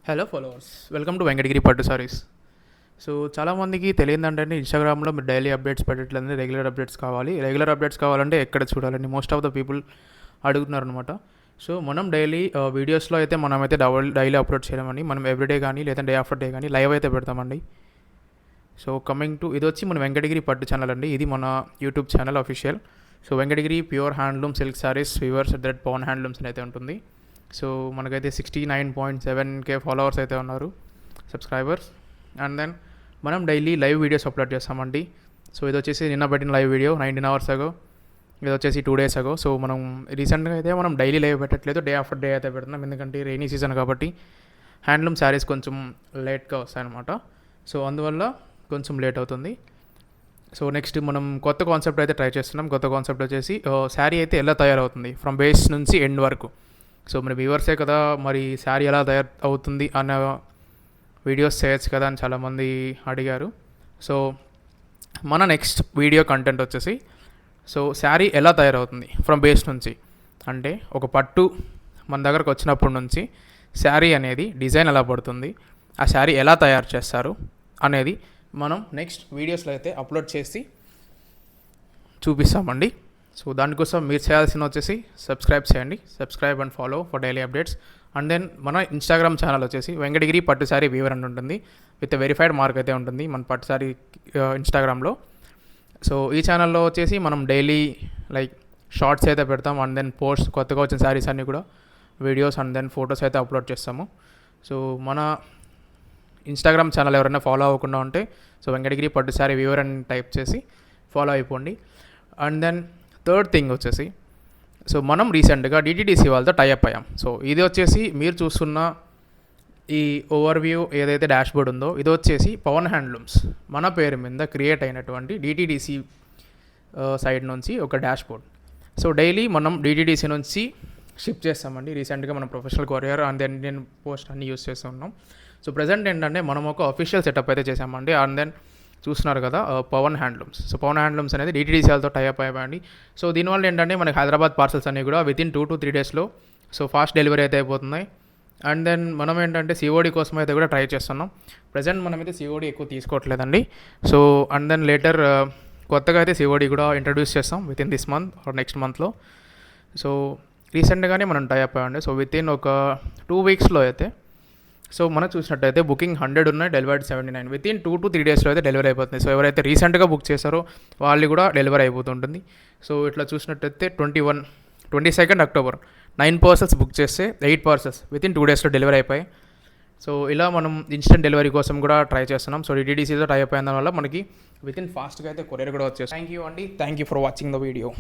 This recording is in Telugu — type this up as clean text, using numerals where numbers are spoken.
Hello followers, welcome to Venkatagiri పట్టు సారీస్. సో చాలామందికి తెలియదంటే ఇన్స్టాగ్రామ్లో మీరు డైలీ అప్డేట్స్ పెట్టట్లేదు, రెగ్యులర్ అప్డేట్స్ కావాలి. రెగ్యులర్ అప్డేట్స్ కావాలంటే ఎక్కడ చూడాలండి? మోస్ట్ ఆఫ్ ద పీపుల్ అడుగుతున్నారు అనమాట. సో మనం డైలీ వీడియోస్లో అయితే మనమైతే డైలీ అప్లోడ్ చేయలేమండి. మనం ఎవ్రీడే కానీ లేదా డే ఆఫ్టర్ డే కానీ లైవ్ అయితే పెడతామండి. సో కమింగ్ టు ఇది వచ్చి మన వెంకటగిరి పట్టు ఛానల్ అండి. ఇది మన YouTube channel official. So Venkatagiri pure handloom silk sarees weavers @ Pawan handlooms అని అయితే ఉంటుంది. సో మనకైతే 69.7K ఫాలోవర్స్ అయితే ఉన్నారు, సబ్స్క్రైబర్స్. అండ్ దెన్ మనం డైలీ లైవ్ వీడియోస్ అప్లోడ్ చేస్తామండి. సో ఇది వచ్చేసి నిన్న పెట్టిన లైవ్ వీడియో 19 hours అగో, ఇది వచ్చేసి 2 days అగో. సో మనం రీసెంట్గా అయితే మనం డైలీ లైవ్ పెట్టట్లేదు, డే ఆఫ్టర్ డే అయితే పెడుతున్నాం. ఎందుకంటే రైనీ సీజన్ కాబట్టి హ్యాండ్లూమ్ శారీస్ కొంచెం లేట్గా వస్తాయన్నమాట. సో అందువల్ల కొంచెం లేట్ అవుతుంది. సో నెక్స్ట్ మనం కొత్త కాన్సెప్ట్ అయితే ట్రై చేస్తున్నాం. కొత్త కాన్సెప్ట్ వచ్చేసి శారీ అయితే ఎలా తయారవుతుంది ఫ్రమ్ బేస్ నుంచి ఎండ్ వరకు. సో మన వ్యూవర్సే కదా, మరి శారీ ఎలా తయారు అవుతుంది అన్న వీడియోస్ చేయొచ్చు కదా అని చాలామంది అడిగారు. సో మన నెక్స్ట్ వీడియో కంటెంట్ వచ్చేసి సో శారీ ఎలా తయారవుతుంది ఫ్రమ్ బేస్ నుంచి, అంటే ఒక పట్టు మన దగ్గరకు వచ్చినప్పటి నుంచి శారీ అనేది డిజైన్ ఎలా పడుతుంది, ఆ శారీ ఎలా తయారు చేస్తారు అనేది మనం నెక్స్ట్ వీడియోస్లో అయితే అప్లోడ్ చేసి చూపిస్తామండి. సో దానికోసం మీరు చేయాల్సిన వచ్చేసి subscribe and follow for daily updates. And then మన ఇన్స్టాగ్రామ్ ఛానల్ వచ్చేసి వెంకటగిరి పట్టు సారీ వీవర్ అని ఉంటుంది, విత్ వెరిఫైడ్ మార్క్ అయితే ఉంటుంది మన పట్టు సారీ ఇన్స్టాగ్రామ్లో. సో ఈ ఛానల్లో వచ్చేసి మనం డైలీ లైక్ షార్ట్స్ అయితే పెడతాం. అండ్ దెన్ కొత్తగా వచ్చిన శారీస్ అన్నీ కూడా వీడియోస్ అండ్ దెన్ ఫొటోస్ అయితే అప్లోడ్ చేస్తాము. సో మన ఇన్స్టాగ్రామ్ ఛానల్ ఎవరైనా ఫాలో అవ్వకుండా ఉంటే సో వెంకటగిరి పట్టు సారీ వీవర్ అని టైప్ చేసి ఫాలో అయిపోండి. అండ్ దెన్ థర్డ్ థింగ్ వచ్చేసి సో మనం రీసెంట్గా డిటీడీసీ వాళ్ళతో టైఅప్ అయ్యాం. సో ఇది వచ్చేసి మీరు చూస్తున్న ఈ ఓవర్వ్యూ ఏదైతే డాష్బోర్డ్ ఉందో ఇది వచ్చేసి పవన్ హ్యాండ్లూమ్స్ మన పేరు మీద క్రియేట్ అయినటువంటి డిటీడీసీ సైడ్ నుంచి ఒక డాష్బోర్డ్. సో డైలీ మనం డిటీడీసీ నుంచి షిప్ చేస్తామండి. రీసెంట్గా మనం professional courier and then Indian post అన్ని యూస్ చేస్తూ ఉన్నాం. సో ప్రజెంట్ ఏంటంటే మనం ఒక అఫీషియల్ సెటప్ అయితే చేసామండి. అండ్ దెన్ చూస్తున్నారు కదా Pawan handlooms. So Pawan handlooms అనేది డిటీడీసీలతో టైఅప్ అయ్యాయండి. సో దీనివల్ల ఏంటంటే మనకి హైదరాబాద్ పార్సల్స్ అన్నీ కూడా వితిన్ 2 to 3 daysలో సో ఫాస్ట్ డెలివరీ అయితే అయిపోతున్నాయి. అండ్ దెన్ మనం ఏంటంటే సిఓడి కోసం అయితే కూడా ట్రై చేస్తున్నాం. ప్రజెంట్ మనమైతే సిఓడి ఎక్కువ తీసుకోవట్లేదండి. సో అండ్ దెన్ లేటర్ కొత్తగా అయితే సిఓడి కూడా ఇంట్రడ్యూస్ చేస్తాం within this month or next మంత్లో. సో రీసెంట్గానే మనం టైఅప్ అయ్యండి. సో వితిన్ ఒక 2 weeksలో అయితే సో మనం చూసినట్టయితే బుకింగ్ 100 ఉన్నాయి, డెలివర్డ్ 79. వితిన్ 2 to 3 daysలో అయితే డెలివరీ అయిపోతుంది. సో ఎవరైతే రీసెంట్గా బుక్ చేశారో వాళ్ళు కూడా డెలివరీ అయిపోతుంటుంది. సో ఇట్లా చూసినట్టయితే 22nd October 9 parcels బుక్ చేస్తే 8 parcels వితిన్ 2 daysలో డెలివరీ అయిపోయాయి. సో ఇలా మనం ఇన్స్టెంట్ డెలివరీ కోసం కూడా ట్రై చేస్తున్నాం. సో డిటీడీసీతో టై అయిపోయిన వల్ల మనకి వితిన్ ఫాస్ట్గా అయితే కొరియర్ కూడా వచ్చేసి. Thank you for watching the video.